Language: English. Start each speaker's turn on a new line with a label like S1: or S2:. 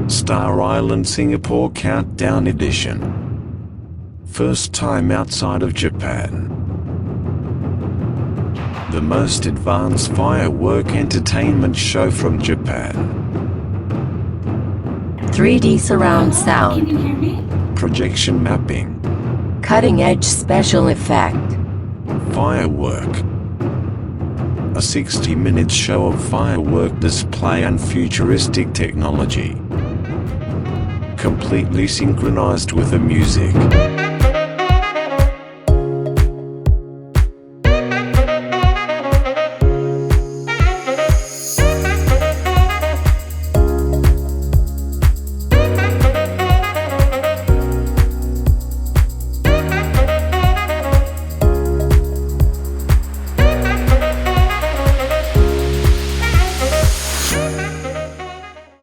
S1: Star Island Singapore Countdown Edition. First time outside of Japan. The most advanced firework entertainment show from Japan.
S2: 3D surround sound.
S3: Can you hear me?
S1: Projection mapping.
S2: Cutting-edge special effect.
S1: Firework. A 60-minute show of firework display and futuristic technology. Completely synchronized with the music.